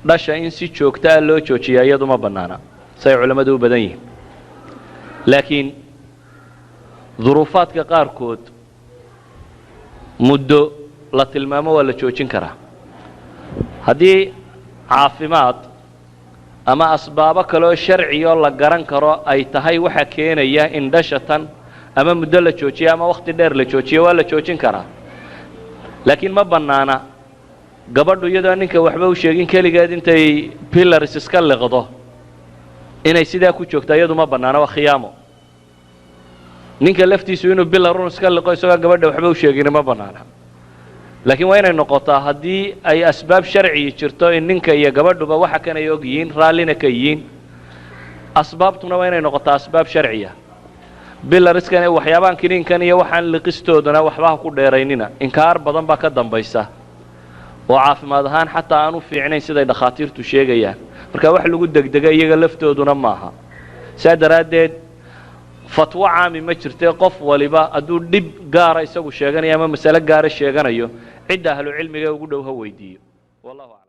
dhasha in si joogta ah loo joojiyaa iyadu ma bannaana say culimmadu u badan yihiin laakiin duruufaadka qaarkood muddo la tilmaamo waa la joojin karaa haddii caafimaad ama asbaabo kaloo sharciyo la garan karo ay tahay waxa keenaya in dhashatan ama muddo la joojiyo ama wakhti dheer la joojiyo waa la joojin karaa laakiin ma bannaana gabadhu iyadoo ninka waxba u sheegin keligeed intay pillars iska liqdo inay sidaa ku joogtaa iyadu ma bannaana waa khiyaamo ninka laftiisu inuu billarun iska liqo isagoo gabadha waxba u sheegin ma bannaana laakiin waa inay noqotaa haddii ay asbaab sharci jirto in ninka iyo gabadhuba waxa kan ay og yihiin raallina ka yihiin asbaabtuna waa inay noqotaa asbaab sharciya billariskan waxyaabaan kiniinkan iyo waxaan liqistoodana waxba ku dheeraynina inkaar badan baa ka dambaysa oo caafimaad ahaan xataa aan u fiicnayn siday dhakhaatiirtu sheegayaan marka wax lagu degdega iyaga laftooduna maaha saa daraaddeed fatwo caami ma jirtee qof waliba hadduu dhib gaara isagu sheeganayo ama masale gaara sheeganayo cidda ahlu cilmiga ugu dhow ha weydiiyo wallahu aclam